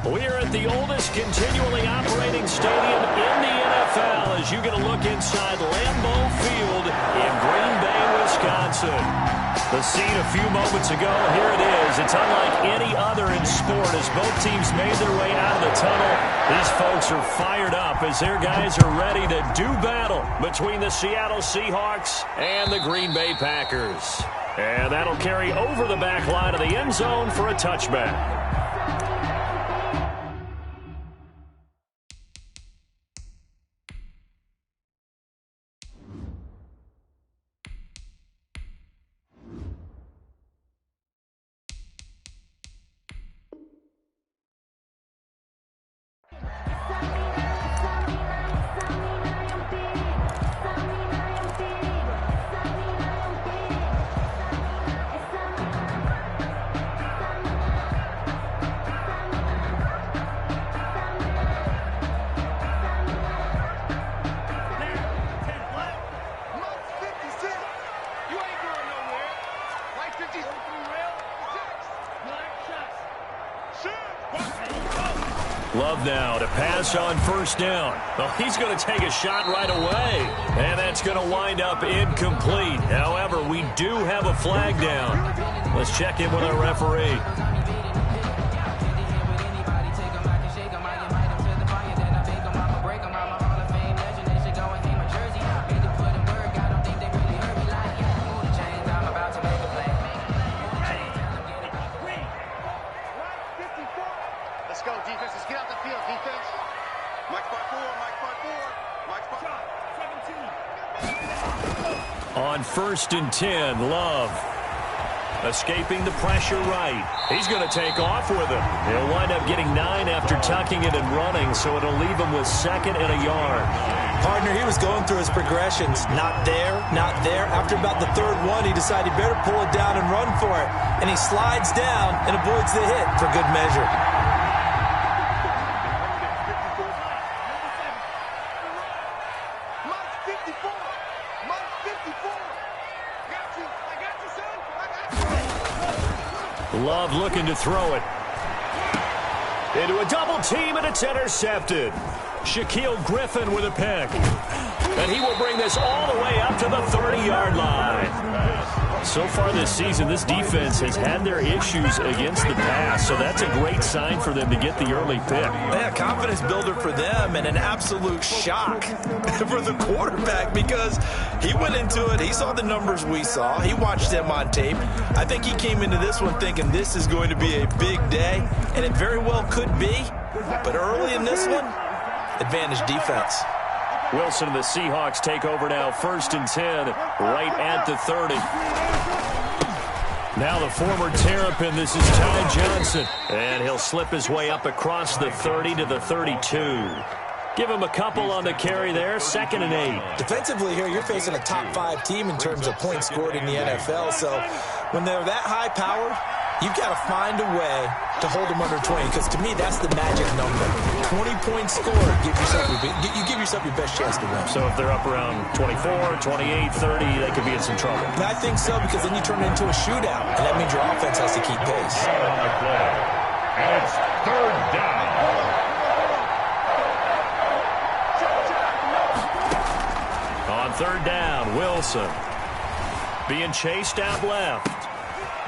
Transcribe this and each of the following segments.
We're at the oldest continually operating stadium in the NFL as you get a look inside Lambeau Field in Green Bay, Wisconsin. The scene a few moments ago, here it is. It's unlike any other in sport as both teams made their way out of the tunnel. These folks are fired up as their guys are ready to do battle between the Seattle Seahawks and the Green Bay Packers. And that'll carry over the back line of the end zone for a touchback. Love now to pass on first down. Well, he's going to take a shot right away, and that's going to wind up incomplete. However, we do have a flag down. Let's check in with our referee. On 1st and 10, Love. Escaping the pressure right. He's going to take off with it. He'll wind up getting 9 after tucking it and running, so it'll leave him with 2nd and a yard. Partner, he was going through his progressions. Not there, not there. After about the 3rd one, he decided he better pull it down and run for it. And he slides down and avoids the hit for good measure. Love looking to throw it. Into a double team, and it's intercepted. Shaquill Griffin with a pick. And he will bring this all the way up to the 30-yard line. So far this season, this defense has had their issues against the pass, so that's a great sign for them to get the early pick. Yeah, confidence builder for them and an absolute shock for the quarterback because he went into it. He saw the numbers we saw. He watched them on tape. I think he came into this one thinking this is going to be a big day, and it very well could be. But early in this one, advantage defense. Wilson and the Seahawks take over now, 1st and 10, right at the 30. Now the former Terrapin, this is Ty Johnson. And he'll slip his way up across the 30 to the 32. Give him a couple on the carry there, 2nd and 8. Defensively here, you're facing a top 5 team in terms of points scored in the NFL. So when they're that high-powered, you've got to find a way to hold them under 20, because to me, that's the magic number. 20 points scored, you give yourself your best chance to win. So if they're up around 24, 28, 30, they could be in some trouble. And I think so, because then you turn it into a shootout, and that means your offense has to keep pace. And it's 3rd down. On 3rd down, Wilson being chased out left.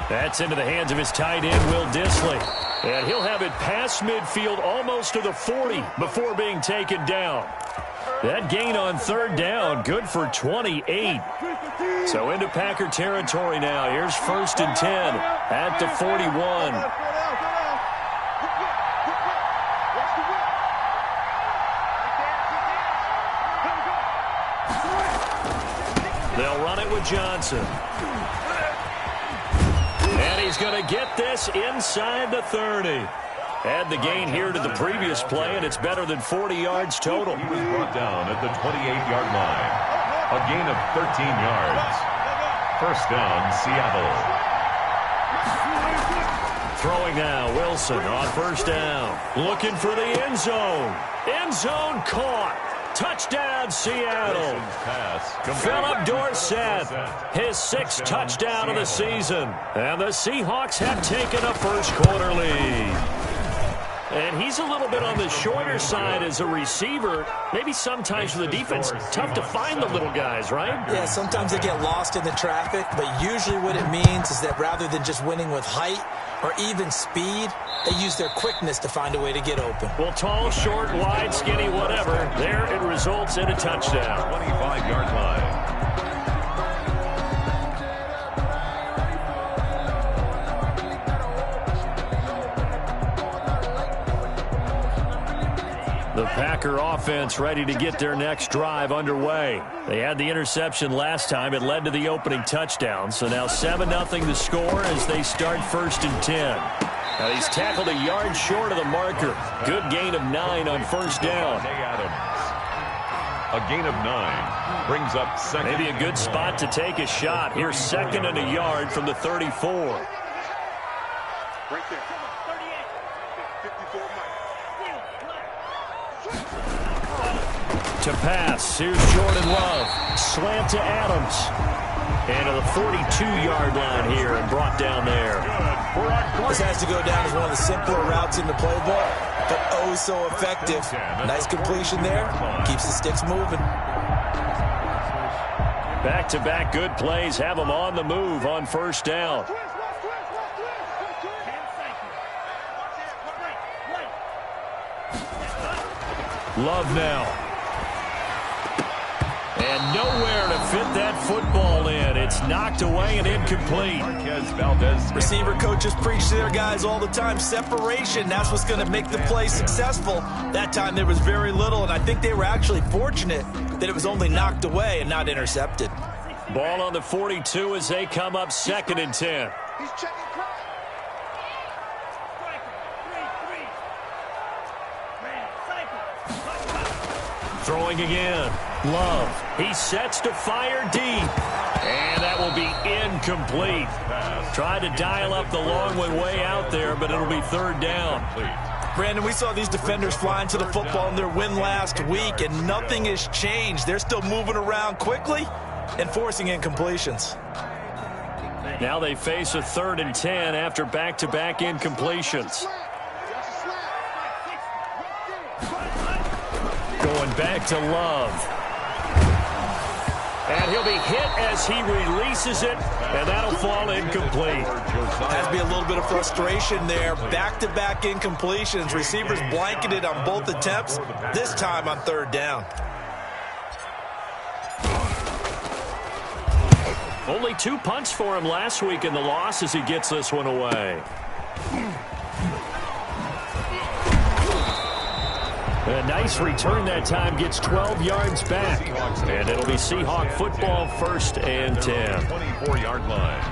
That's into the hands of his tight end, Will Dissly. And he'll have it past midfield almost to the 40 before being taken down. That gain on 3rd down, good for 28. So into Packer territory now. Here's 1st and 10 at the 41. They'll run it with Johnson. And he's going to get this inside the 30. Add the gain here to the previous play, and it's better than 40 yards total. He was brought down at the 28-yard line. A gain of 13 yards. 1st down, Seattle. Throwing now, Wilson on 1st down. Looking for the end zone. End zone caught. Touchdown, Seattle. Philip Dorsett, his 6th touchdown of the season. And the Seahawks have taken a 1st quarter lead. And he's a little bit on the shorter side as a receiver. Maybe sometimes for the defense, tough to find the little guys, right? Yeah, sometimes they get lost in the traffic, but usually what it means is that rather than just winning with height or even speed, they use their quickness to find a way to get open. Well, tall, short, wide, skinny, whatever, there it results in a touchdown. 25-yard line. The Packer offense ready to get their next drive underway. They had the interception last time. It led to the opening touchdown. So now 7-0 the score as they start 1st and 10. Now he's tackled a yard short of the marker. Good gain of 9 on 1st down. A gain of 9 brings up second. Maybe a good spot to take a shot. Here's 2nd and a yard from the 34. Right there. 54 To pass. Here's Jordan Love. Slant to Adams. And to the 42-yard line here and brought down there. This has to go down as one of the simpler routes in the playbook, but oh so effective. Nice completion there. Keeps the sticks moving. Back-to-back good plays have them on the move on 1st down. Love now. And nowhere to fit that football in. It's knocked away and incomplete. Receiver coaches preach to their guys all the time. Separation, that's what's going to make the play successful. That time there was very little, and I think they were actually fortunate that it was only knocked away and not intercepted. Ball on the 42 as they come up 2nd and 10. He's checking. Throwing again. Love. He sets to fire deep. And that will be incomplete. Tried to dial up the long way out there, but it'll be 3rd down. Brandon, we saw these defenders flying to the football in their win last week, and nothing has changed. They're still moving around quickly and forcing incompletions. Now they face a 3rd and 10 after back-to-back incompletions. Going back to Love. And he'll be hit as he releases it, and that'll fall incomplete. Has to be a little bit of frustration there. Back-to-back incompletions. Receivers blanketed on both attempts, this time on 3rd down. Only 2 punts for him last week in the loss as he gets this one away. A nice return that time, gets 12 yards back. And it'll be Seahawk football 1st and 10. 24-yard line.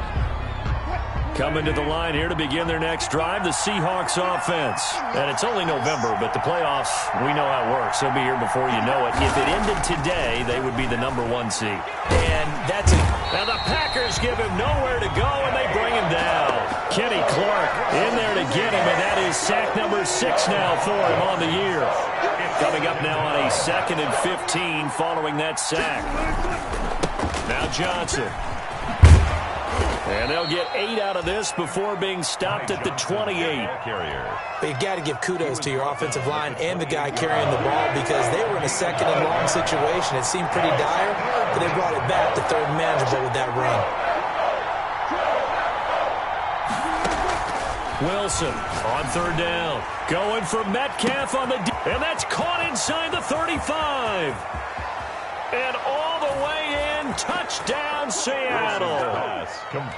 Coming to the line here to begin their next drive, the Seahawks offense. And it's only November, but the playoffs, we know how it works. They'll be here before you know it. If it ended today, they would be the #1 seed. And that's it. Now the Packers give him nowhere to go, and they bring him down. Kenny Clark in there to get him, and that is sack number 6 now for him on the year. Coming up now on a 2nd and 15 following that sack. Now Johnson. And they'll get 8 out of this before being stopped at the 28. But you got to give kudos to your offensive line and the guy carrying the ball, because they were in a 2nd and long situation. It seemed pretty dire, but they brought it back to 3rd and manageable with that run. Wilson on 3rd down. Going for Metcalf on the and that's caught inside the 35. And all the way in, touchdown Seattle.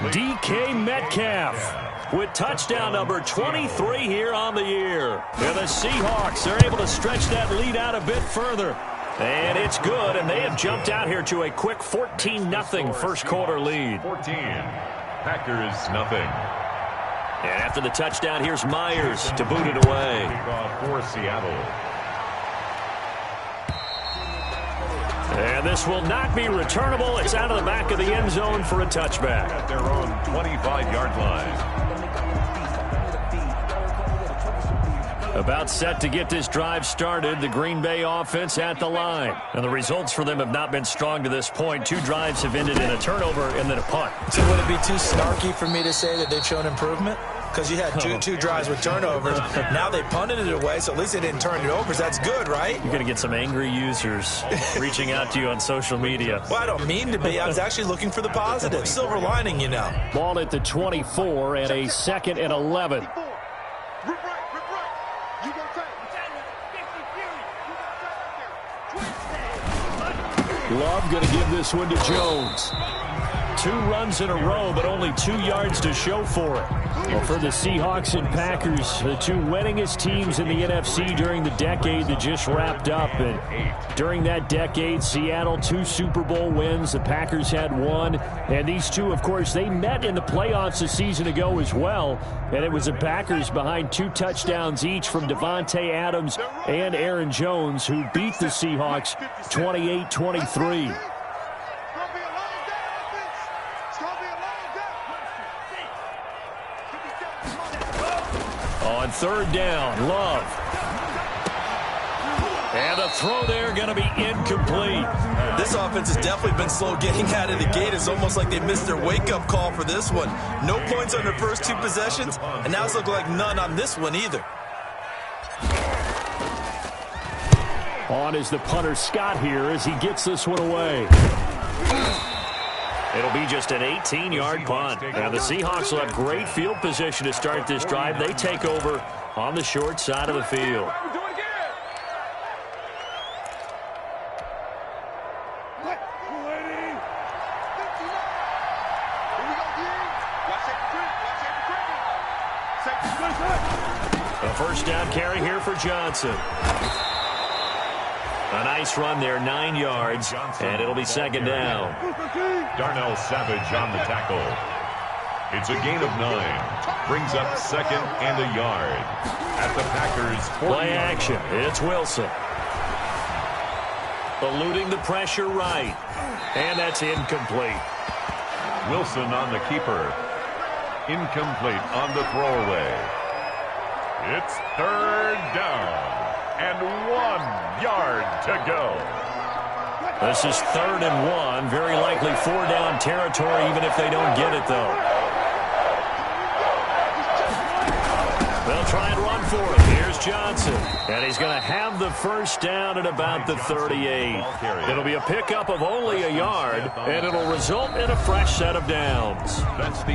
DK Metcalf with touchdown number 23 here on the year. And the Seahawks are able to stretch that lead out a bit further. And it's good, and they have jumped out here to a quick 14-0 first quarter lead. 14. Packers nothing. And after the touchdown, here's Myers to boot it away. For Seattle. And this will not be returnable. It's out of the back of the end zone for a touchback. At their own 25-yard line. About set to get this drive started, the Green Bay offense at the line. And the results for them have not been strong to this point. 2 drives have ended in a turnover and then a punt. So would it be too snarky for me to say that they've shown improvement? because you had two drives with turnovers. Now they punted it away, so at least they didn't turn it over. So that's good, right? You're going to get some angry users reaching out to you on social media. Well, I don't mean to be. I was actually looking for the positive. Silver lining, you know. Ball at the 24 and a 2nd and 11. Love going to give this one to Jones. 2 runs in a row, but only 2 yards to show for it. Well, for the Seahawks and Packers, the 2 winningest teams in the NFC during the decade that just wrapped up. And during that decade, Seattle 2 Super Bowl wins. The Packers had 1. And these 2, of course, they met in the playoffs a season ago as well. And it was the Packers behind 2 touchdowns each from Devontae Adams and Aaron Jones, who beat the Seahawks 28-23. On 3rd down, Love. And a throw there going to be incomplete. This offense has definitely been slow getting out of the gate. It's almost like they missed their wake-up call for this one. No points on their first 2 possessions, and now it's looking like none on this one either. On is the punter Scott here as he gets this one away. It'll be just an 18-yard punt. Now the Seahawks will have great field position to start this drive. They take over on the short side of the field. A 1st down carry here for Johnson. A nice run there, 9 yards, and it'll be 2nd down. Darnell Savage on the tackle. It's a gain of 9. Brings up 2nd and a yard. At the Packers' 40. Play action. It's Wilson. Eluding the pressure right. And that's incomplete. Wilson on the keeper. Incomplete on the throwaway. It's 3rd down. And 1 yard to go. This is 3rd and 1. Very likely 4-down territory, even if they don't get it, though. They'll try and run for it. Here's Johnson. And he's going to have the 1st down at about the 38. It'll be a pickup of only a yard, and it'll result in a fresh set of downs.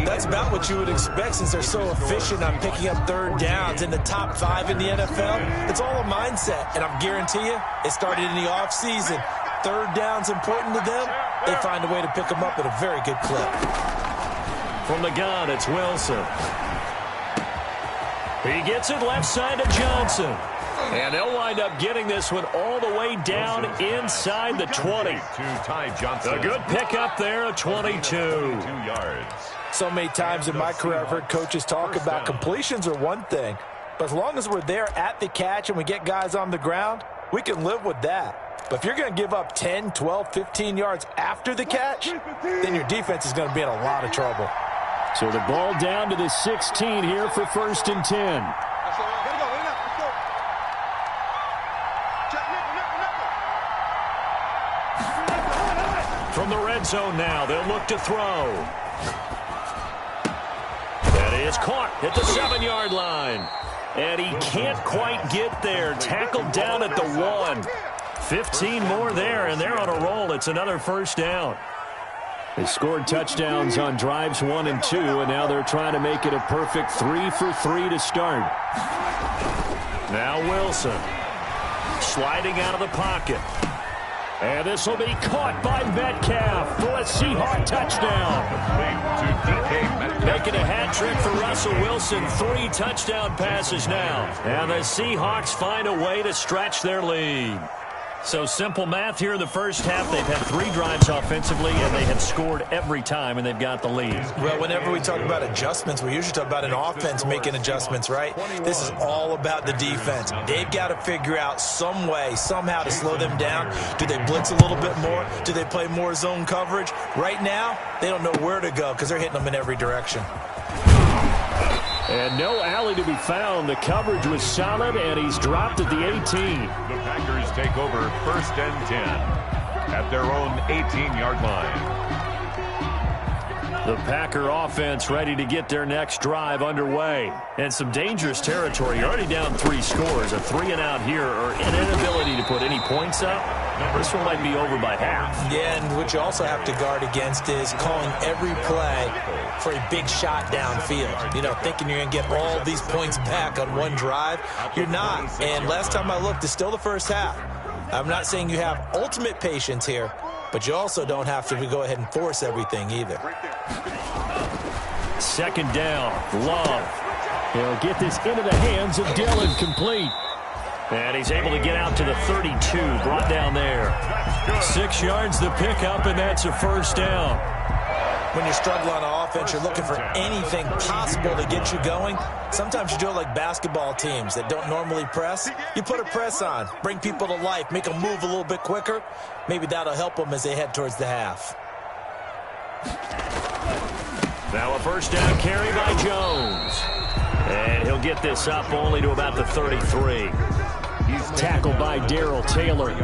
That's about what you would expect since they're so efficient on picking up 3rd downs in the top 5 in the NFL. It's all a mindset, and I guarantee you it started in the offseason. 3rd down's important to them. They find a way to pick them up at a very good clip. From the gun, it's Wilson. He gets it left side to Johnson. And they'll wind up getting this one all the way down inside the 20. A good pickup there at 22. yards. So many times in my career I've heard coaches talk about completions are one thing, but as long as we're there at the catch and we get guys on the ground, we can live with that. But if you're going to give up 10, 12, 15 yards after the catch, then your defense is going to be in a lot of trouble. So the ball down to the 16 here for 1st and 10. From the red zone now, they'll look to throw. That is caught at the 7-yard line. And he can't quite get there. Tackled down at the 1. 15 more there, and they're on a roll. It's another 1st down. They scored touchdowns on drives 1 and 2, and now they're trying to make it a perfect 3 for 3 to start. Now Wilson sliding out of the pocket. And this will be caught by Metcalf for a Seahawk touchdown. Making a hat trick for Russell Wilson. 3 touchdown passes now. And the Seahawks find a way to stretch their lead. So simple math here in the first half. They've had 3 drives offensively, and they have scored every time, and they've got the lead. Well, whenever we talk about adjustments, we usually talk about an offense making adjustments, right? This is all about the defense. They've got to figure out some way, somehow to slow them down. Do they blitz a little bit more? Do they play more zone coverage? Right now, they don't know where to go because they're hitting them in every direction. And no alley to be found. The coverage was solid, and he's dropped at the 18. The Packers take over 1st and 10 at their own 18-yard line. The Packer offense ready to get their next drive underway. And some dangerous territory. You're already down 3 scores. A 3-and-out here or an inability to put any points up. This one might be over by half. Yeah, and what you also have to guard against is calling every play for a big shot downfield. You know, thinking you're going to get all these points back on one drive. You're not. And last time I looked, it's still the first half. I'm not saying you have ultimate patience here, but you also don't have to go ahead and force everything either. 2nd down, Love. He'll get this into the hands of Dillon, complete. And he's able to get out to the 32, brought down there. 6 yards the pickup, and that's a 1st down. When you struggle on offense, you're looking for anything possible to get you going. Sometimes you do it like basketball teams that don't normally press. You put a press on, bring people to life, make them move a little bit quicker. Maybe that'll help them as they head towards the half. Now a 1st down carry by Jones. And he'll get this up only to about the 33. He's tackled by Darrell Taylor.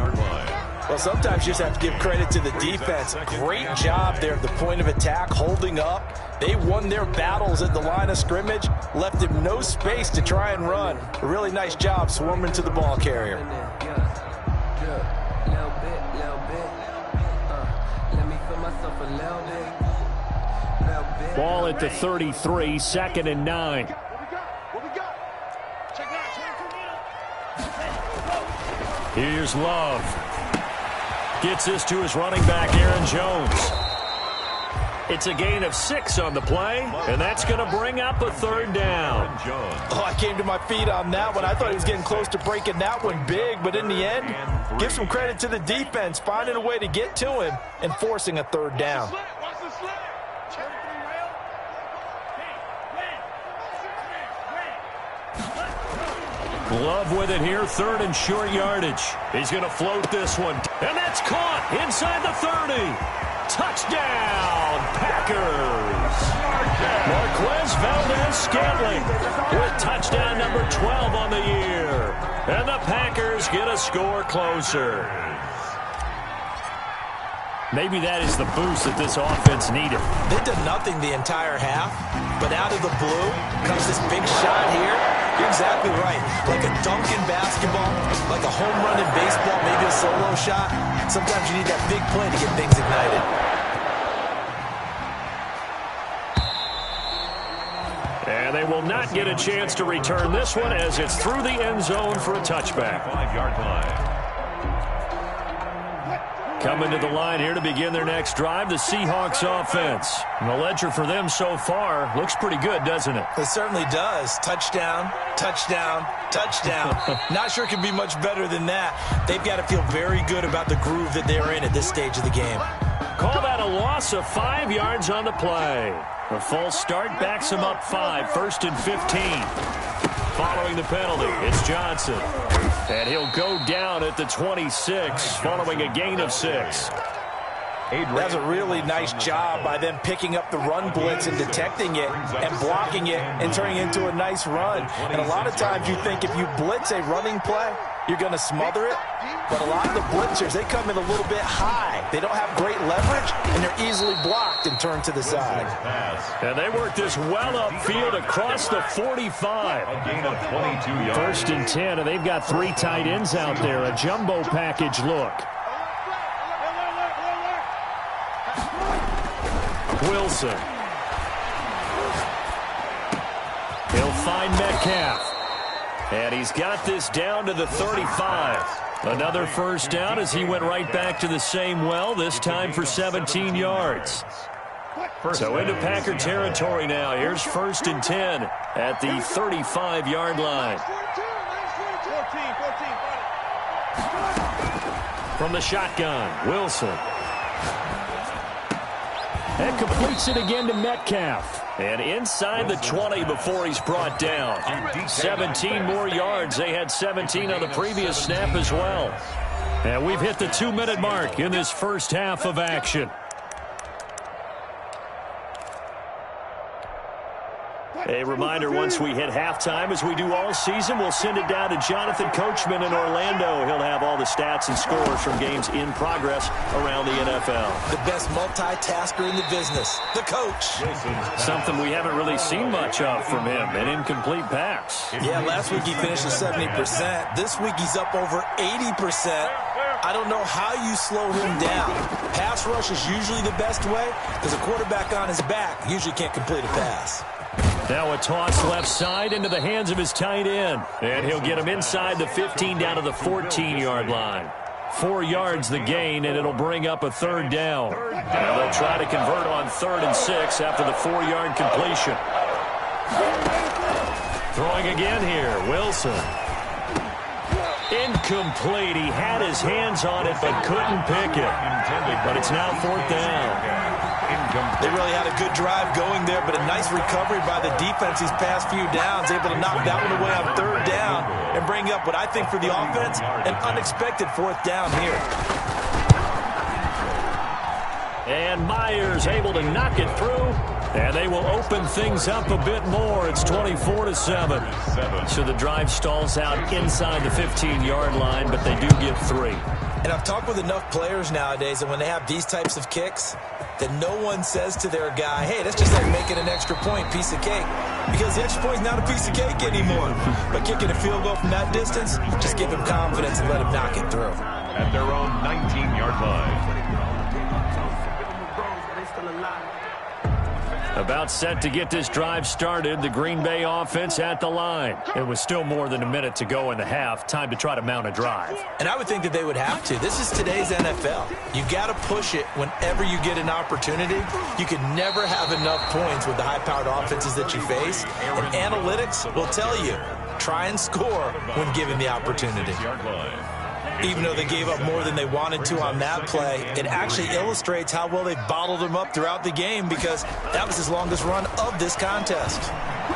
Well, sometimes you just have to give credit to the defense. Great job there at the point of attack, holding up. They won their battles at the line of scrimmage, left him no space to try and run. A really nice job swarming to the ball carrier. Ball at the 33, 2nd and 9. Here's Love. Gets this to his running back, Aaron Jones. It's a gain of 6 on the play, and that's going to bring up a 3rd down. Oh, I came to my feet on that one. I thought he was getting close to breaking that one big, but in the end, give some credit to the defense, finding a way to get to him and forcing a 3rd down. Love with it here, 3rd and short yardage. He's going to float this one. And that's caught inside the 30. Touchdown, Packers. Marquez Valdez-Scantling with touchdown number 12 on the year. And the Packers get a score closer. Maybe that is the boost that this offense needed. They did nothing the entire half, but out of the blue comes this big shot here. You're exactly right. Like a dunk in basketball, like a home run in baseball, maybe a solo shot. Sometimes you need that big play to get things ignited. And they will not get a chance to return this one as it's through the end zone for a touchback. 5-yard line. Coming to the line here to begin their next drive, the Seahawks offense. And the ledger for them so far looks pretty good, doesn't it? It certainly does. Touchdown, touchdown, touchdown. Not sure it can be much better than that. They've got to feel very good about the groove that they're in at this stage of the game. Call that a loss of 5 yards on the play. A false start backs him up 5, 1st and 15. Following the penalty, it's Johnson. And he'll go down at the 26 following a gain of 6. That's a really nice job by them picking up the run blitz and detecting it and blocking it and turning it into a nice run. And a lot of times you think if you blitz a running play, you're going to smother it. But a lot of the blitzers, they come in a little bit high. They don't have great leverage, and they're easily blocked and turned to the side. And they work this well upfield across the 45. A gain of 22 yards. 1st and 10, and they've got 3 tight ends out there. A jumbo package look. Wilson. He'll find Metcalf. And he's got this down to the 35. Another 1st down as he went right back to the same well, this time for 17 yards. So into Packer territory now. Here's 1st and 10 at the 35-yard line. From the shotgun, Wilson. And completes it again to Metcalf. And inside the 20 before he's brought down. 17 more yards. They had 17 on the previous snap as well. And we've hit the 2-minute mark in this first half of action. A reminder, once we hit halftime, as we do all season, we'll send it down to Jonathan Coachman in Orlando. He'll have all the stats and scores from games in progress around the NFL. The best multitasker in the business, the coach. Something we haven't really seen much of from him, an incomplete pass. Yeah, last week he finished at 70%. This week he's up over 80%. I don't know how you slow him down. Pass rush is usually the best way because a quarterback on his back usually can't complete a pass. Now a toss left side into the hands of his tight end. And he'll get him inside the 15 down to the 14-yard line. 4 yards the gain, and it'll bring up a third down. Now they'll try to convert on 3rd and 6 after the 4-yard completion. Throwing again here, Wilson. Incomplete. He had his hands on it but couldn't pick it. But it's now 4th down. They really had a good drive going there, but a nice recovery by the defense these past few downs, able to knock that one away on 3rd down and bring up what I think for the offense, an unexpected 4th down here. And Myers able to knock it through, and they will open things up a bit more. It's 24-7. So the drive stalls out inside the 15-yard line, but they do get 3. And I've talked with enough players nowadays that when they have these types of kicks, that no one says to their guy, hey, that's just like making an extra point, piece of cake. Because the extra point is not a piece of cake anymore. But kicking a field goal from that distance, just give him confidence and let him knock it through. At their own 19-yard line. About set to get this drive started, the Green Bay offense at the line. It was still more than a minute to go in the half. Time to try to mount a drive. And I would think that they would have to. This is today's NFL. You got to push it whenever you get an opportunity. You can never have enough points with the high-powered offenses that you face. And analytics will tell you, try and score when given the opportunity. Even though they gave up more than they wanted to on that play, it actually illustrates how well they bottled him up throughout the game because that was his longest run of this contest.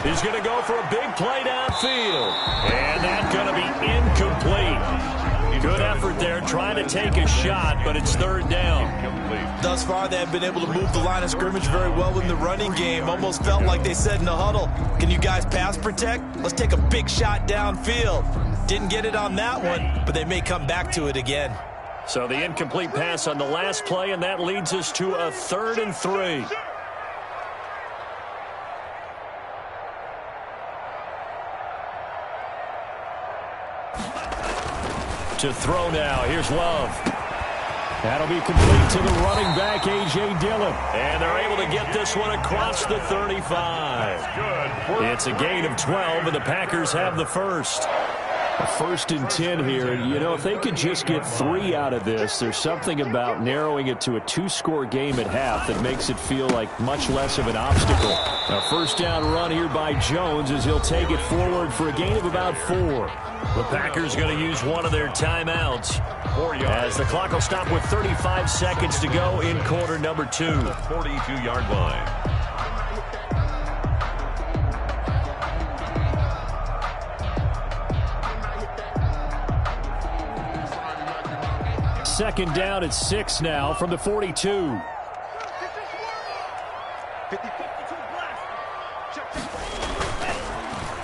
He's going to go for a big play downfield. And that's going to be incomplete. Good effort there trying to take a shot, but it's 3rd down. Thus far, they have been able to move the line of scrimmage very well in the running game. Almost felt like they said in the huddle, can you guys pass protect? Let's take a big shot downfield. Didn't get it on that one, but they may come back to it again. So the incomplete pass on the last play, and that leads us to a 3rd and 3. To throw now. Here's Love. That'll be complete to the running back, A.J. Dillon. And they're able to get this one across the 35. It's a gain of 12, and the Packers have the first. A 1st and 10 here. You know, if they could just get 3 out of this, there's something about narrowing it to a 2-score game at half that makes it feel like much less of an obstacle. A 1st down run here by Jones as he'll take it forward for a gain of about 4. The Packers going to use one of their timeouts as the clock will stop with 35 seconds to go in quarter number 2. 42-yard line. Second down at 6 now from the 42.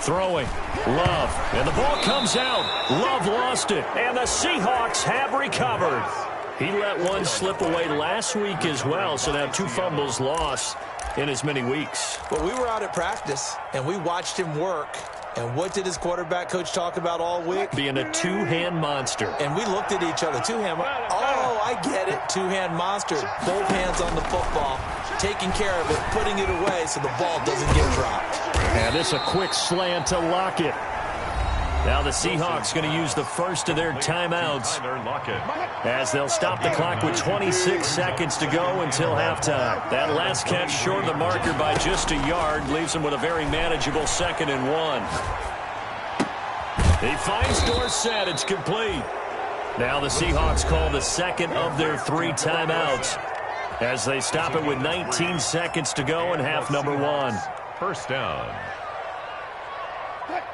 Throwing. Love. And the ball comes out. Love lost it. And the Seahawks have recovered. He let one slip away last week as well, so now 2 fumbles lost in as many weeks. Well, we were out at practice, and we watched him work. And what did his quarterback coach talk about all week? Being a 2-hand monster. And we looked at each other. 2-hand. Oh, I get it. 2-hand monster. Both hands on the football, taking care of it, putting it away so the ball doesn't get dropped. And this a quick slant to Lockett. Now the Seahawks going to use the first of their timeouts as they'll stop the clock with 26 seconds to go until halftime. That last catch short of the marker by just a yard leaves them with a very manageable 2nd and 1. He finds Dorsett. It's complete. Now the Seahawks call the second of their 3 timeouts as they stop it with 19 seconds to go in half number 1. 1st down.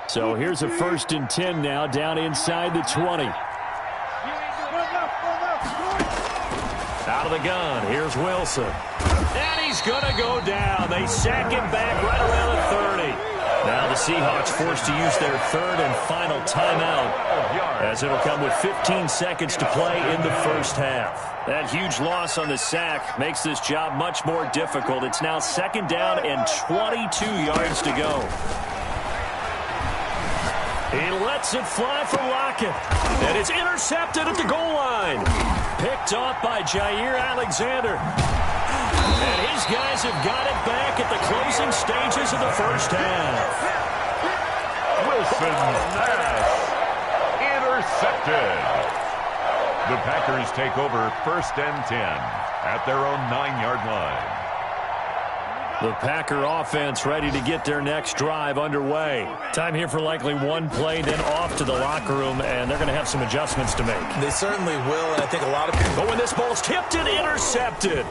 So here's a 1st and 10 now down inside the 20. Out of the gun. Here's Wilson. And he's he's going to go down. They sack him back right around the 30. Now the Seahawks forced to use their third and final timeout, as it'll come with 15 seconds to play in the first half. That huge loss on the sack makes this job much more difficult. It's now second down and 22 yards to go. He lets it fly for Lockett. And it's intercepted at the goal line. Picked off by Jair Alexander. And his guys have got it back at the closing stages of the first half. Wilson Nash intercepted. The Packers take over first and 10 at their own 9-yard line. The Packer offense ready to get their next drive underway. Time here for likely one play, then off to the locker room, and they're going to have some adjustments to make. They certainly will, and I think a lot of people... But when this ball's tipped and intercepted,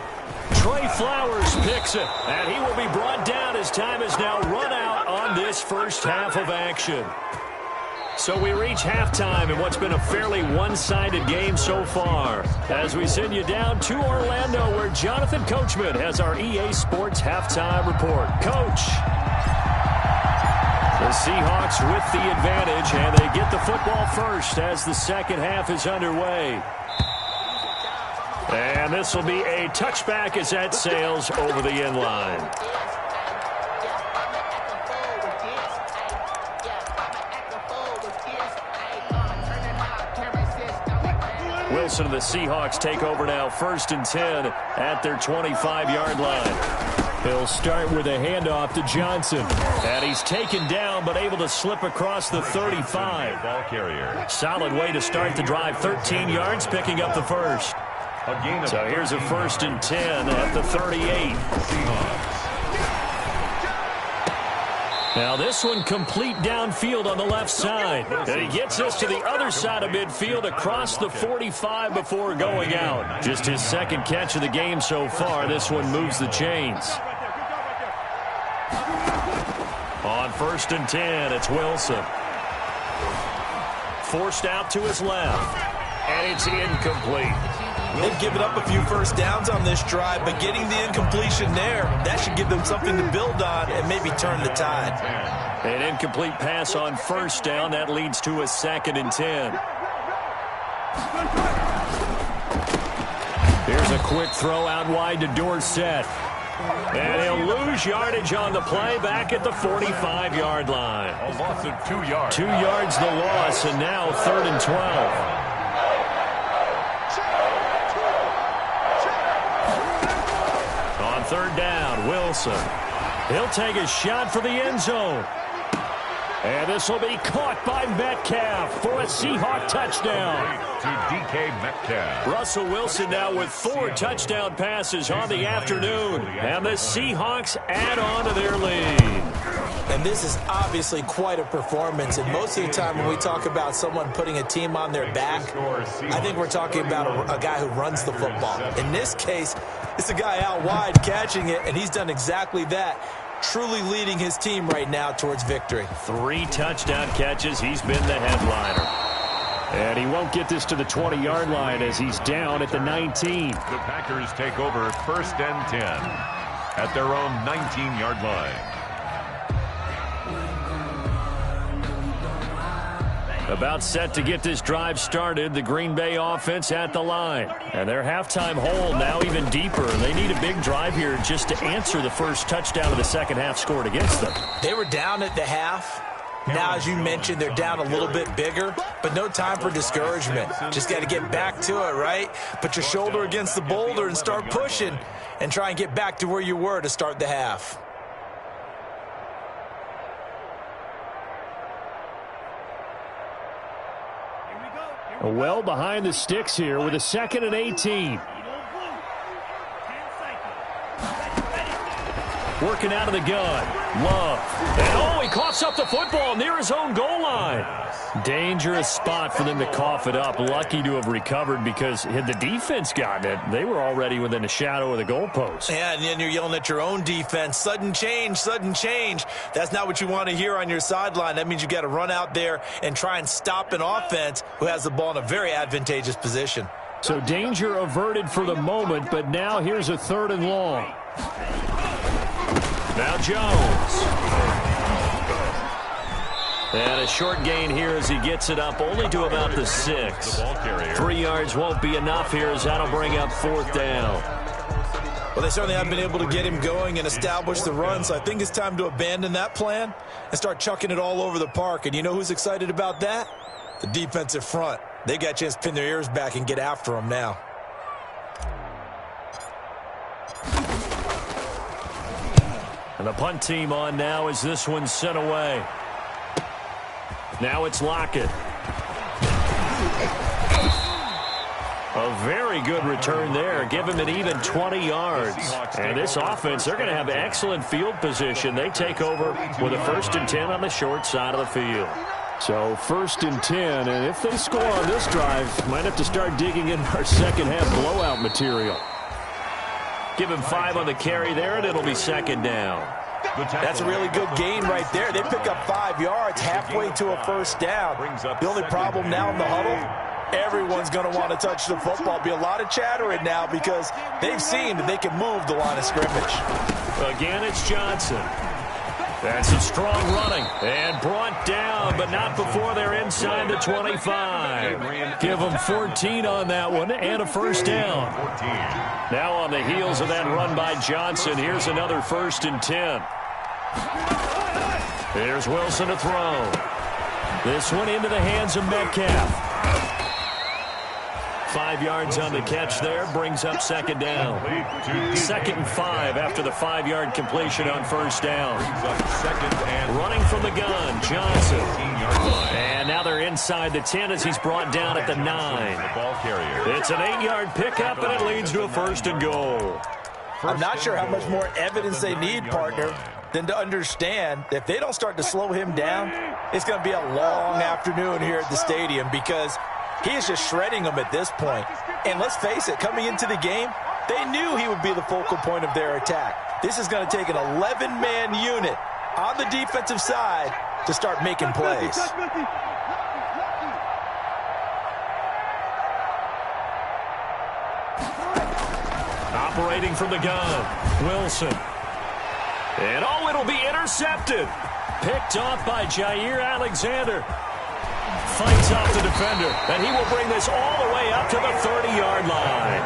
Trey Flowers picks it, and he will be brought down as time is now run out on this first half of action. So we reach halftime in what's been a fairly one-sided game so far, as we send you down to Orlando, where Jonathan Coachman has our EA Sports halftime report. Coach. The Seahawks with the advantage, and they get the football first as the second half is underway. And this will be a touchback as that sails over the end line. Wilson and the Seahawks take over now, first and 10 at their 25-yard line. He'll start with a handoff to Johnson. And he's taken down but able to slip across the 35. Ball carrier. Solid way to start the drive, 13 yards, picking up the first. So here's a first and 10 at the 38. Seahawks. Now this one complete downfield on the left side. And he gets us to the other side of midfield across the 45 before going out. Just his second catch of the game so far. This one moves the chains. On first and 10, it's Wilson. Forced out to his left. And it's incomplete. They've given up a few first downs on this drive, but getting the incompletion there, that should give them something to build on and maybe turn the tide. An incomplete pass on first down. That leads to a second and 10. Here's a quick throw out wide to Dorsett. And he'll lose yardage on the play back at the 45-yard line. A loss of 2 yards. 2 yards the loss, and now third and 12. Third down, Wilson. He'll take a shot for the end zone. And this will be caught by Metcalf for a Seahawk touchdown. To DK Metcalf. Russell Wilson now with 4 touchdown passes on the afternoon. And the Seahawks add on to their lead. And this is obviously quite a performance. And most of the time when we talk about someone putting a team on their back, I think we're talking about a guy who runs the football. In this case, it's a guy out wide catching it, and he's done exactly that, truly leading his team right now towards victory. 3 touchdown catches. He's been the headliner. And he won't get this to the 20-yard line as he's down at the 19. The Packers take over first and 10 at their own 19-yard line. About set to get this drive started, the Green Bay offense at the line. And their halftime hole now even deeper. They need a big drive here just to answer the first touchdown of the second half scored against them. They were down at the half. Now, as you mentioned, they're down a little bit bigger, but no time for discouragement. Just got to get back to it, right? Put your shoulder against the boulder and start pushing and try and get back to where you were to start the half. Well behind the sticks here with a second and 18. Working out of the gun. Love. And he coughs up the football near his own goal line. Dangerous spot for them to cough it up. Lucky to have recovered because had the defense gotten it, they were already within a shadow of the goalpost. Yeah, and then you're yelling at your own defense. Sudden change, sudden change. That's not what you want to hear on your sideline. That means you got to run out there and try and stop an offense who has the ball in a very advantageous position. So danger averted for the moment, but now here's a third and long. Now Jones. And a short gain here as he gets it up only to about the 6. 3 yards won't be enough here as that'll bring up 4th down. Well, they certainly have been able to get him going and establish the run, so I think it's time to abandon that plan and start chucking it all over the park. And you know who's excited about that? The defensive front. They got a chance to pin their ears back and get after him now. And the punt team on now as this one's sent away. Now it's Lockett. A very good return there. Give him an even 20 yards. And this offense, they're going to have excellent field position. They take over with a 1st and 10 on the short side of the field. So 1st and 10, and if they score on this drive, might have to start digging in our second half blowout material. Give him 5 on the carry there, and it'll be 2nd down. That's a really good gain right there. They pick up 5 yards halfway to a 1st down. The only problem now in the huddle, everyone's going to want to touch the football. Be a lot of chattering now because they've seen that they can move the line of scrimmage. Again, it's Johnson. That's some strong running and brought down, but not before they're inside the 25. Give them 14 on that one and a 1st down. Now on the heels of that run by Johnson, here's another 1st and 10. There's Wilson to throw. This one into the hands of Metcalf. 5 yards on the catch there, brings up 2nd down. 2nd and 5 after the 5-yard completion on 1st down. Running from the gun, Johnson. And now they're inside the 10 as he's brought down at the 9. It's an 8-yard pickup, and it leads to a 1st and goal. I'm not sure how much more evidence they need, partner, than to understand that if they don't start to slow him down, it's going to be a long afternoon here at the stadium because he is just shredding them at this point. And let's face it, coming into the game, they knew he would be the focal point of their attack. This is going to take an 11-man unit on the defensive side to start making plays. Operating from the gun, Wilson. And it'll be intercepted. Picked off by Jair Alexander. Fights off the defender, and he will bring this all the way up to the 30-yard line.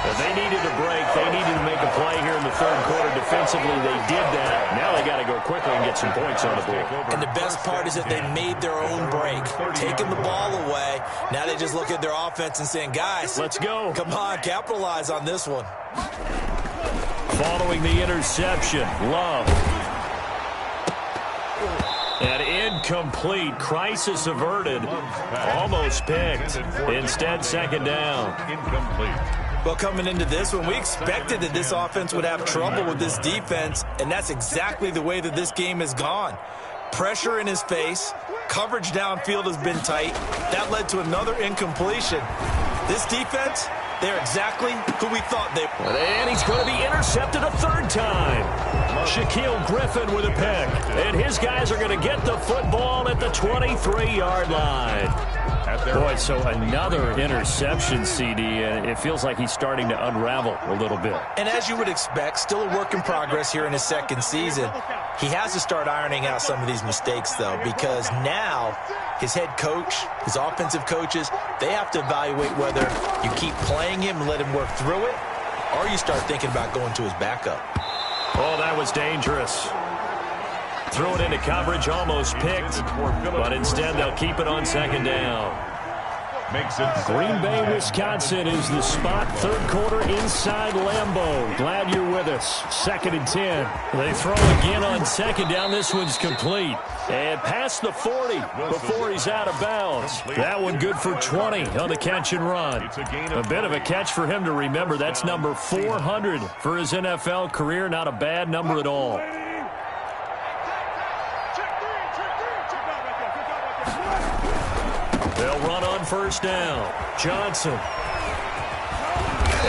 But they needed a break. They needed to make a play here in the 3rd quarter. Defensively, they did that. Now they got to go quickly and get some points on the board. And the best part is that they made their own break. Taking the ball away. Now they just look at their offense and saying, guys, let's go. Come on, capitalize on this one. Following the interception, Love. And incomplete. Crisis averted. Almost picked. Instead, 2nd down. Incomplete. Well, coming into this one, we expected that this offense would have trouble with this defense, and that's exactly the way that this game has gone. Pressure in his face. Coverage downfield has been tight. That led to another incompletion. This defense, they're exactly who we thought they were. And he's going to be intercepted a 3rd time. Shaquille Griffin with a pick. And his guys are going to get the football at the 23-yard line. Boy, so another interception, CD, and it feels like he's starting to unravel a little bit. And as you would expect, still a work in progress here in his 2nd season. He has to start ironing out some of these mistakes, though, because now his head coach, his offensive coaches, they have to evaluate whether you keep playing him and let him work through it, or you start thinking about going to his backup. Oh, that was dangerous. Threw it into coverage, almost picked, but instead they'll keep it on 2nd down. Green Bay, Wisconsin is the spot. 3rd quarter inside Lambeau. Glad you're with us. 2nd and 10. They throw again on 2nd down. This one's complete. And past the 40 before he's out of bounds. That one good for 20 on the catch and run. A bit of a catch for him to remember. That's number 400 for his NFL career. Not a bad number at all. They'll run on 1st down. Johnson.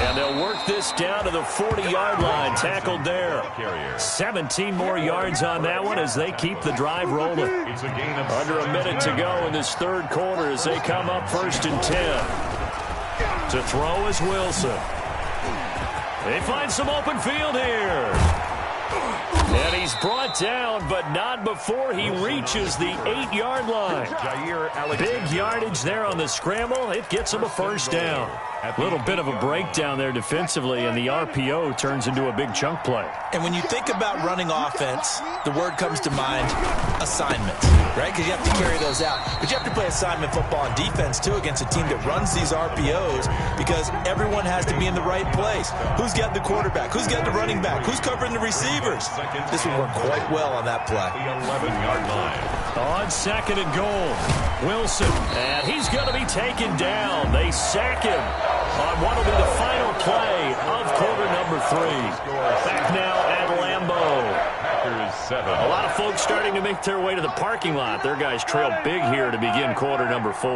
And they'll work this down to the 40-yard line. Tackled there. 17 more yards on that one as they keep the drive rolling. Under a minute to go in this 3rd quarter as they come up 1st and 10. To throw is Wilson. They find some open field here. And he's brought down, but not before he reaches the 8-yard line. Big yardage there on the scramble. It gets him a first down. A little bit of a breakdown there defensively, and the RPO turns into a big chunk play. And when you think about running offense, the word comes to mind, assignments, right? Because you have to carry those out. But you have to play assignment football on defense, too, against a team that runs these RPOs because everyone has to be in the right place. Who's got the quarterback? Who's got the running back? Who's covering the receivers? This will work quite well on that play. The 11-yard line. On 2nd and goal, Wilson. And he's going to be taken down. They sack him on what will be the final play of quarter number 3. Back now at Lambeau. Packers 7. A lot of folks starting to make their way to the parking lot. Their guys trail big here to begin quarter number 4.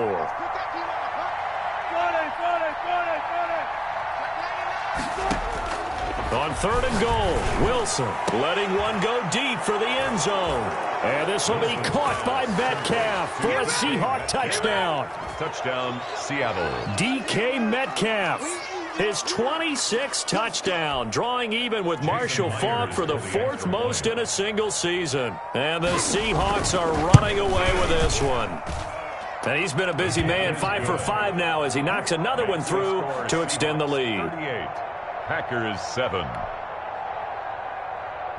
On 3rd and goal, Wilson letting one go deep for the end zone. And this will be caught by Metcalf for a Seahawk touchdown. Touchdown, Seattle. DK Metcalf, his 26th touchdown, drawing even with Marshall Faulk for the 4th most in a single season. And the Seahawks are running away with this one. And he's been a busy man, 5 for 5 now as he knocks another one through to extend the lead. 38. Packers 7.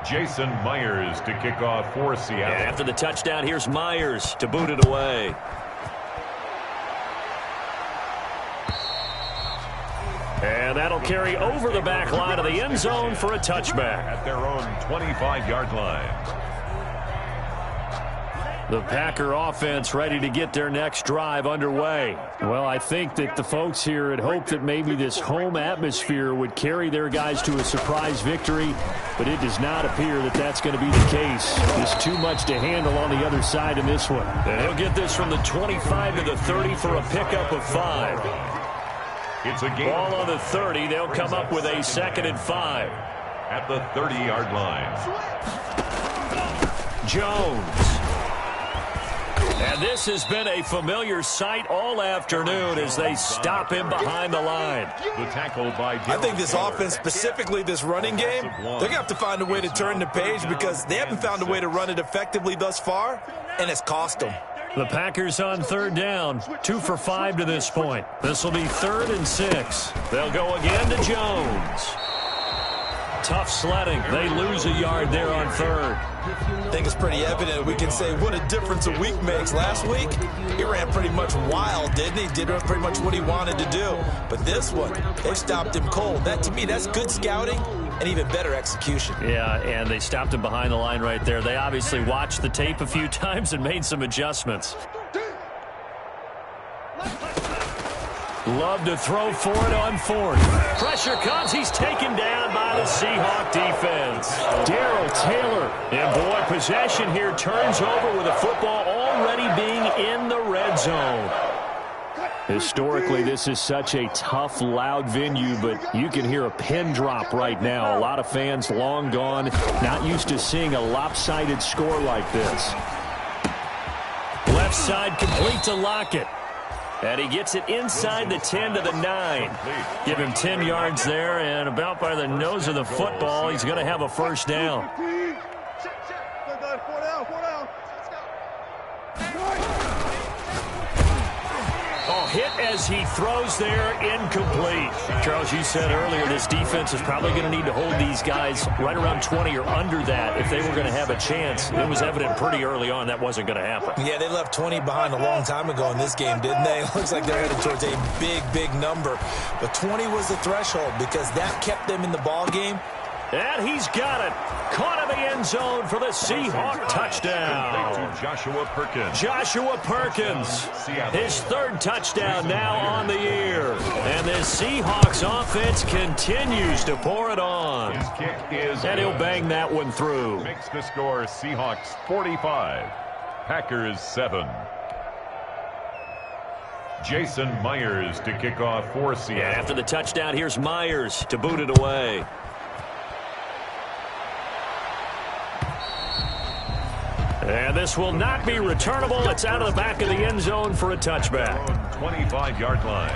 Jason Myers to kick off for Seattle. And after the touchdown, here's Myers to boot it away. And that'll carry over the back line of the end zone for a touchback. At their own 25-yard line. The Packer offense ready to get their next drive underway. Well, I think that the folks here had hoped that maybe this home atmosphere would carry their guys to a surprise victory, but it does not appear that that's going to be the case. Just too much to handle on the other side in this one. And he'll get this from the 25 to the 30 for a pickup of 5. It's a game. Ball on the 30. They'll come up with a 2nd and 5. At the 30-yard line. Jones. And this has been a familiar sight all afternoon as they stop him behind the line. The tackle by I think this offense, specifically this running game, they're going to have to find a way to turn the page because they haven't found a way to run it effectively thus far, and it's cost them. The Packers on 3rd down, 2 for 5 to this point. This will be 3rd and 6. They'll go again to Jones. Tough sledding. They lose a yard there on 3rd. I think it's pretty evident. We can say what a difference a week makes. Last week, he ran pretty much wild, didn't he? Did pretty much what he wanted to do. But this one, they stopped him cold. That, to me, that's good scouting and even better execution. Yeah, and they stopped him behind the line right there. They obviously watched the tape a few times and made some adjustments. Love to throw for it on 4th. Pressure comes. He's taken down by the Seahawk defense. Darrell Taylor. And boy, possession here turns over with the football already being in the red zone. Historically, this is such a tough, loud venue, but you can hear a pin drop right now. A lot of fans long gone, not used to seeing a lopsided score like this. Left side complete to Lockett. And he gets it inside the 10 to the 9. Give him 10 yards there, and about by the nose of the football, he's going to have a first down. Oh, hit as he throws there, incomplete. Charles, you said earlier this defense is probably going to need to hold these guys right around 20 or under that if they were going to have a chance. It was evident pretty early on that wasn't going to happen. Yeah, they left 20 behind a long time ago in this game, didn't they? It looks like they're headed towards a big, big number. But 20 was the threshold because that kept them in the ball game. And he's got it. Caught in the end zone for the Seahawk touchdown. Joshua Perkins. Joshua Perkins. His 3rd touchdown now on the year. And this Seahawks offense continues to pour it on. His kick is and he'll bang that one through. Makes the score Seahawks 45. Packers 7. Jason Myers to kick off for Seattle. Yeah, after the touchdown, here's Myers to boot it away. And this will not be returnable. It's out of the back of the end zone for a touchback. 25-yard line.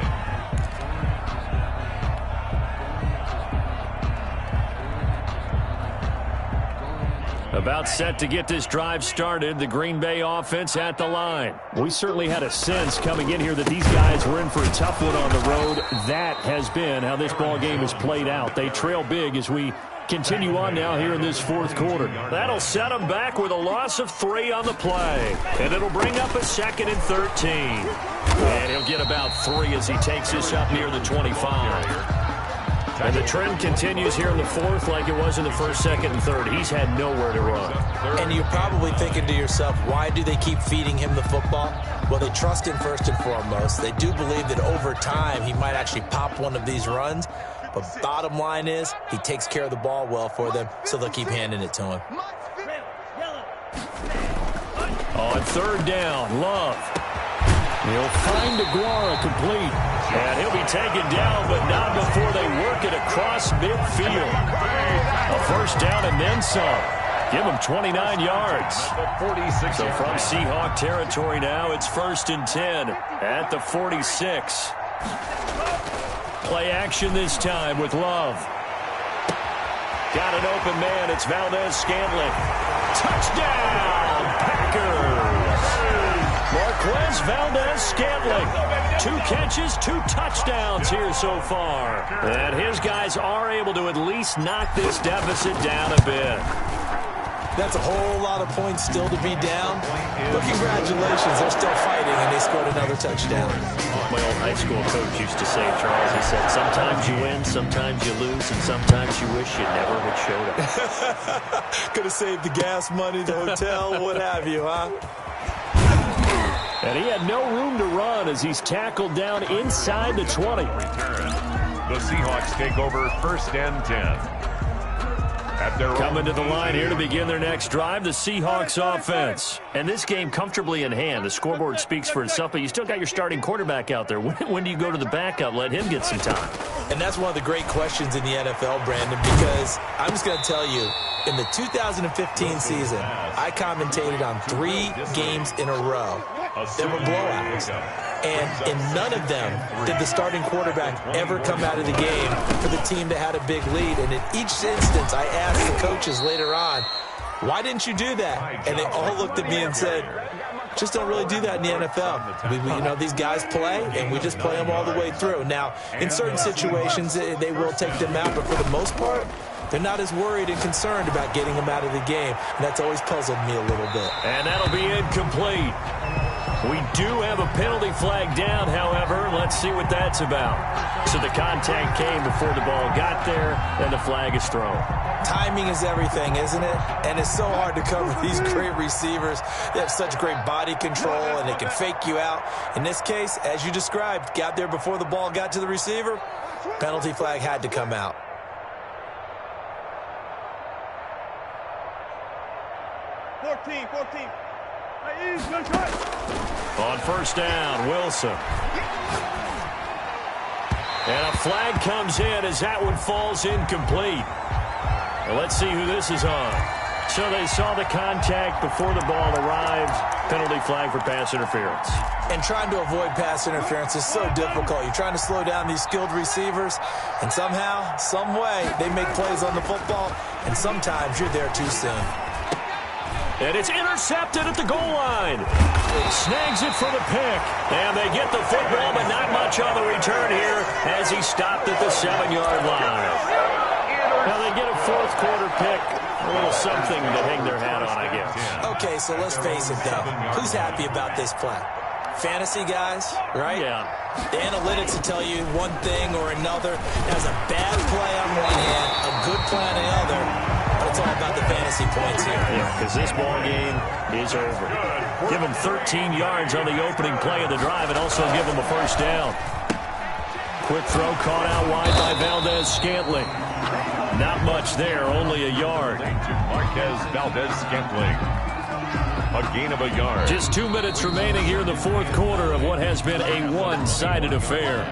About set to get this drive started, the Green Bay offense at the line. We certainly had a sense coming in here that these guys were in for a tough one on the road. That has been how this ball game has played out. They trail big as we continue on now here in this fourth quarter. That'll set them back with a loss of 3 on the play. And it'll bring up a 2nd and 13. And he'll get about 3 as he takes this up near the 25. And the trend continues here in the fourth like it was in the first, second, and third. He's had nowhere to run. And you're probably thinking to yourself, why do they keep feeding him the football? Well, they trust him first and foremost. They do believe that over time he might actually pop one of these runs. But bottom line is he takes care of the ball well for them, so they'll keep handing it to him. On third down, Love. He'll find Aguara complete. And he'll be taken down, but not before they work it across midfield. A first down and then some. Give him 29 yards. So from Seahawk territory now, it's 1st and 10 at the 46. Play action this time with Love. Got an open man. It's Valdez-Scantling. Touchdown, Packers. Marquez Valdez-Scantling. 2 catches, 2 touchdowns here so far. And his guys are able to at least knock this deficit down a bit. That's a whole lot of points still to be down. But congratulations, they're still fighting, and they scored another touchdown. My old high school coach used to say, Charles, he said, sometimes you win, sometimes you lose, and sometimes you wish you never had showed up. Could have saved the gas money, the hotel, what have you, huh? And he had no room to run as he's tackled down inside the 20. The Seahawks take over 1st and 10. Coming to the line here to begin their next drive, the Seahawks offense. And this game comfortably in hand. The scoreboard speaks for itself, but you still got your starting quarterback out there. When do you go to the backup? Let him get some time. And that's one of the great questions in the NFL, Brandon, because I'm just going to tell you, in the 2015 season, I commentated on 3 games in a row. There were blowouts. And in none of them did the starting quarterback ever come out of the game for the team that had a big lead. And in each instance, I asked the coaches later on, why didn't you do that? And they all looked at me and said, just don't really do that in the NFL. These guys play, and we just play them all the way through. Now, in certain situations, they will take them out, but for the most part, they're not as worried and concerned about getting them out of the game. And that's always puzzled me a little bit. And that'll be incomplete. We do have a penalty flag down, however. Let's see what that's about. So the contact came before the ball got there, and the flag is thrown. Timing is everything, isn't it? And it's so hard to cover these great receivers. They have such great body control, and they can fake you out. In this case, as you described, got there before the ball got to the receiver. Penalty flag had to come out. On first down, Wilson. And a flag comes in as that one falls incomplete. Well, let's see who this is on. So they saw the contact before the ball arrived. Penalty flag for pass interference. And trying to avoid pass interference is so difficult. You're trying to slow down these skilled receivers, and somehow, some way, they make plays on the football, and sometimes you're there too soon. And it's intercepted at the goal line. Snags it for the pick. And they get the football, but not much on the return here as he stopped at the 7-yard line. Now they get a fourth quarter pick. A little something to hang their hat on, I guess. Okay, so let's face it, though. Who's happy about this play? Fantasy guys, right? Yeah. The analytics will tell you one thing or another. There's a bad play on one hand, a good play on the other. But it's all about the fantasy points here. Yeah, because this ball game is over. Give him 13 yards on the opening play of the drive and also give him a first down. Quick throw caught out wide by Valdez-Scantling. Not much there, only a yard. Marquez Valdez-Scantling. A gain of a yard. Just 2 minutes remaining here in the fourth quarter of what has been a one-sided affair.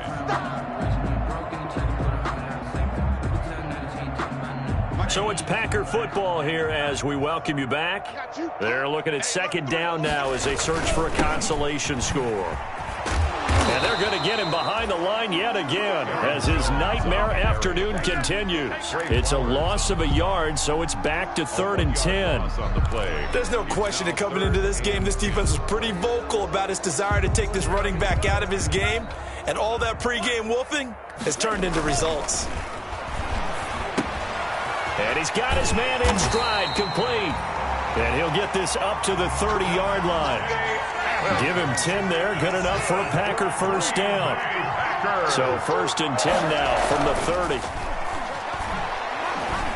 So it's Packer football here as we welcome you back. They're looking at second down now as they search for a consolation score. And they're going to get him behind the line yet again as his nightmare afternoon continues. It's a loss of a yard, so it's back to 3rd and 10. There's no question that coming into this game, this defense was pretty vocal about its desire to take this running back out of his game. And all that pregame wolfing has turned into results. And he's got his man in stride, complete. And he'll get this up to the 30-yard line. Give him 10 there, good enough for a Packer first down. So 1st and 10 now from the 30.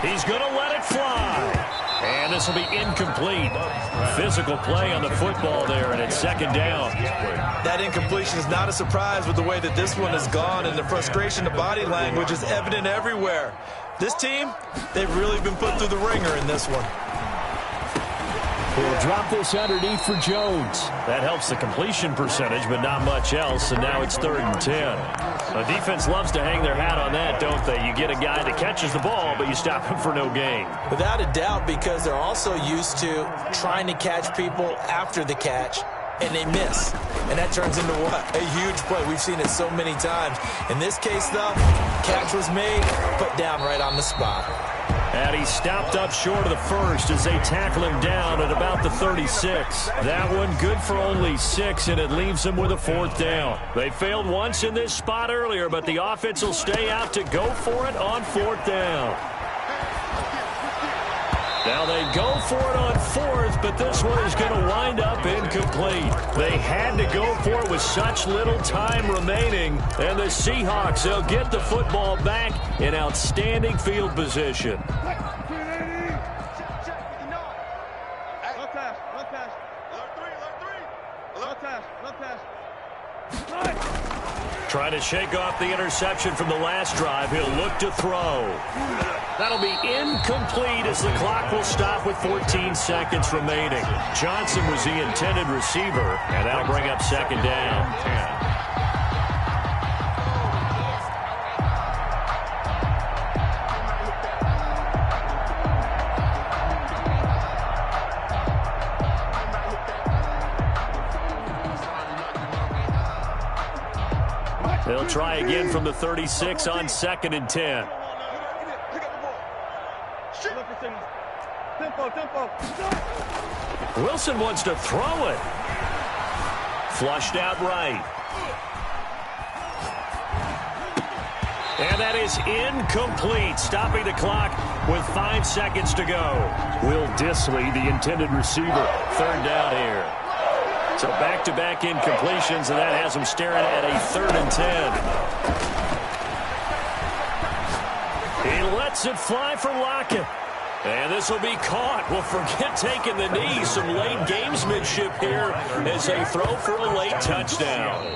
He's going to let it fly. And this will be incomplete. Physical play on the football there, and it's 2nd down. That incompletion is not a surprise with the way that this one has gone, and the frustration, the body language is evident everywhere. This team, they've really been put through the ringer in this one. He'll drop this underneath for Jones. That helps the completion percentage, but not much else, and now it's 3rd and 10. The defense loves to hang their hat on that, don't they? You get a guy that catches the ball, but you stop him for no gain. Without a doubt, because they're also used to trying to catch people after the catch, and they miss. And that turns into what? A huge play. We've seen it so many times. In this case, though, catch was made, put down right on the spot. And he stopped up short of the first as they tackle him down at about the 36. That one good for only 6, and it leaves them with a 4th down. They failed once in this spot earlier, but the offense will stay out to go for it on 4th down. Now they go for it on 4th, but this one is going to wind up incomplete. They had to go for it with such little time remaining, and the Seahawks, they'll get the football back in outstanding field position. Trying to shake off the interception from the last drive. He'll look to throw. That'll be incomplete as the clock will stop with 14 seconds remaining. Johnson was the intended receiver, and that'll bring up 2nd down. They'll try again from the 36 on 2nd and 10. Wilson wants to throw it. Flushed out right. And that is incomplete, stopping the clock with 5 seconds to go. Will Dissly, the intended receiver, 3rd down here. So back-to-back incompletions, and that has them staring at a 3rd and 10. He lets it fly for Lockett. And this will be caught. Well, forget taking the knee. Some late gamesmanship here as they throw for a late touchdown.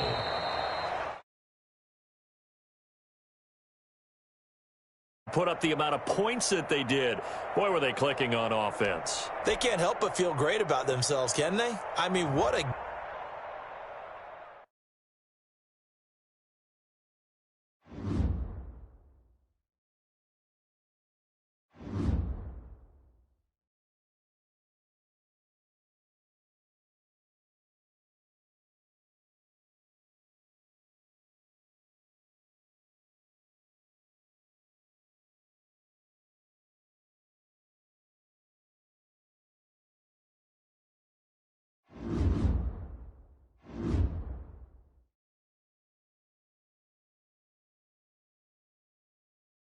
Put up the amount of points that they did. Boy, were they clicking on offense. They can't help but feel great about themselves, can they? I mean, what a